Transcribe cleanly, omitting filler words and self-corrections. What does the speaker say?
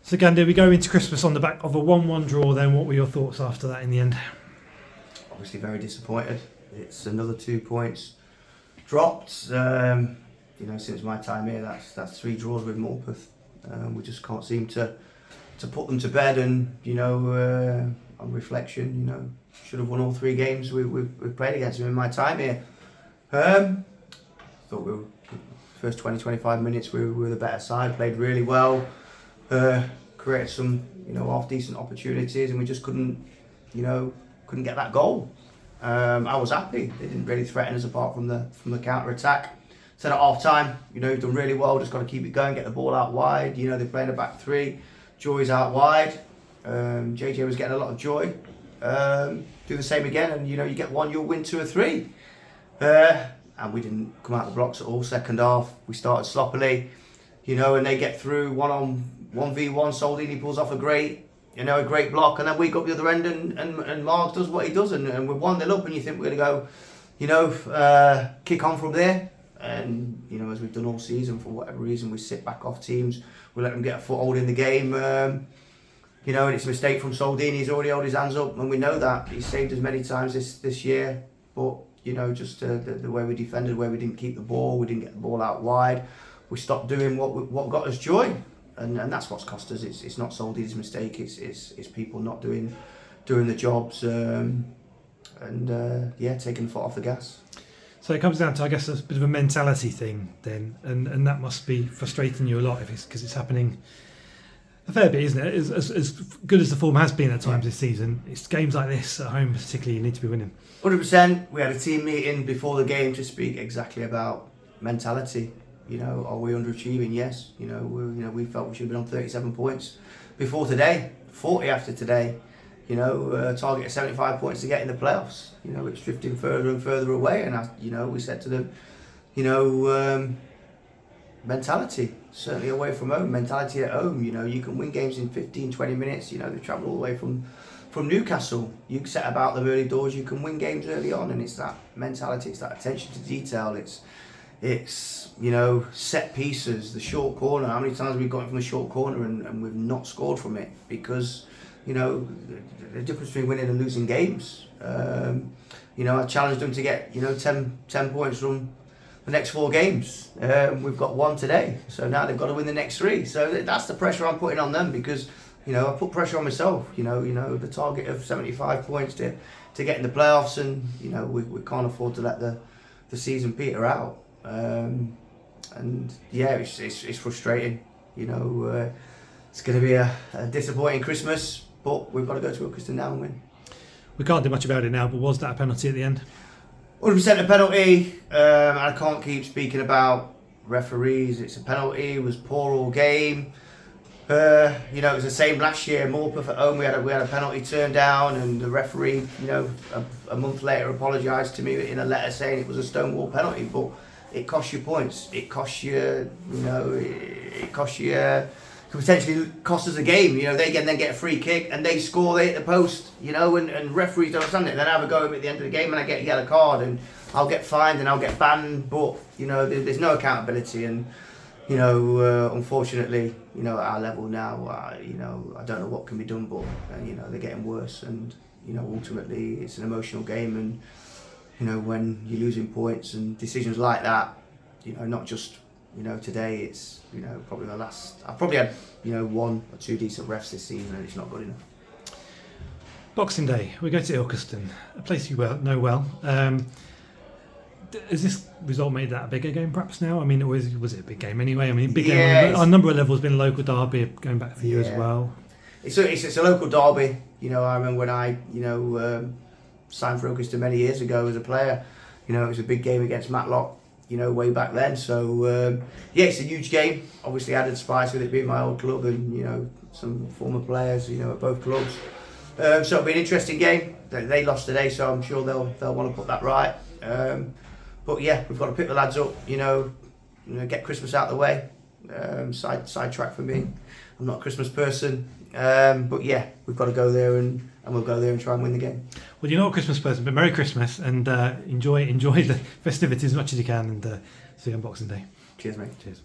So Gandhi, we go into Christmas on the back of a 1-1 draw then. What were your thoughts after that in the end? Obviously very disappointed. It's another 2 points dropped. Since my time here, that's 3 draws with Morpeth. We just can't seem to put them to bed, and on reflection, should have won all 3 games we've played against them in my time here. Thought we were first 20-25 minutes we were the better side, played really well, created some half decent opportunities, and we just couldn't get that goal. I was happy. They didn't really threaten us apart from the counter attack. Said at half time, you've done really well, just got to keep it going, get the ball out wide. They're playing a back 3, Joy's out wide. JJ was getting a lot of joy. Do the same again, and you get 1, you'll win 2 or 3. And we didn't come out the blocks at all. Second half, we started sloppily, and they get through 1v1. Soldini pulls off a great block, and then we go up the other end, and Mark does what he does, and we're 1-0 up, and you think we're going to go, kick on from there. And as we've done all season, for whatever reason, we sit back off teams. We let them get a foothold in the game. And it's a mistake from Soldini. He's already held his hands up, and we know that. He's saved us many times this year. But, just the way we defended, the way we didn't keep the ball, we didn't get the ball out wide. We stopped doing what got us joy. And that's what's cost us. It's not Soldini's mistake. It's people not doing the jobs. Taking the foot off the gas. So it comes down to, I guess, a bit of a mentality thing then, and that must be frustrating you a lot because it's happening a fair bit, isn't it? As good as the form has been at times this season, it's games like this at home particularly you need to be winning. 100%. We had a team meeting before the game to speak exactly about mentality. Are we underachieving? Yes. We felt we should have been on 37 points before today, 40 after today. Target of 75 points to get in the playoffs. It's drifting further and further away, and we said to them, mentality, certainly away from home, mentality at home. You can win games in 15-20 minutes. They've travelled all the way from Newcastle. You can set about them early doors, you can win games early on, and it's that mentality, it's that attention to detail, it's set pieces, the short corner. How many times we've got it from the short corner and we've not scored from it because the difference between winning and losing games. I challenged them to get 10 points from the next 4 games. We've got 1 today, so now they've got to win the next 3. So that's the pressure I'm putting on them, because I put pressure on myself. The target of 75 points to get in the playoffs, and we can't afford to let the season peter out. It's frustrating. It's going to be a disappointing Christmas, but we've got to go to Ilkeston now and win. We can't do much about it now, but was that a penalty at the end? 100% a penalty. I can't keep speaking about referees. It's a penalty. It was poor all game. It was the same last year. Morpeth at home, we had a penalty turned down, and the referee, a month later apologised to me in a letter saying it was a stonewall penalty. But it costs you points. It costs you, could potentially cost us a game. They can then get a free kick and they score, they hit the post, and referees don't understand it. Then I have a go at me at the end of the game and I get a yellow card and I'll get fined and I'll get banned, but there's no accountability, and unfortunately, at our level now, I don't know what can be done, but they're getting worse, and ultimately it's an emotional game, and when you're losing points and decisions like that, not just today, it's probably the last. I've probably had 1 or 2 decent refs this season, and it's not good enough. Boxing Day, we go to Ilkeston, a place you know well. Has this result made that a bigger game perhaps now? I mean, was it a big game anyway? I mean, big game on a number of levels, been a local derby going back for you as well. It's a local derby. I remember when I signed for Ilkeston many years ago as a player. It was a big game against Matlock. Way back then. So it's a huge game. Obviously added spice with it being my old club, and some former players at both clubs. So it'll be an interesting game. They lost today, so I'm sure they'll want to put that right. But we've got to pick the lads up. Get Christmas out of the way. Sidetrack for me. I'm not a Christmas person. But we've got to go there and we'll go there and try and win the game. Well, you're not a Christmas person, but Merry Christmas, and enjoy the festivities as much as you can, and see you on Boxing Day. Cheers, mate. Cheers.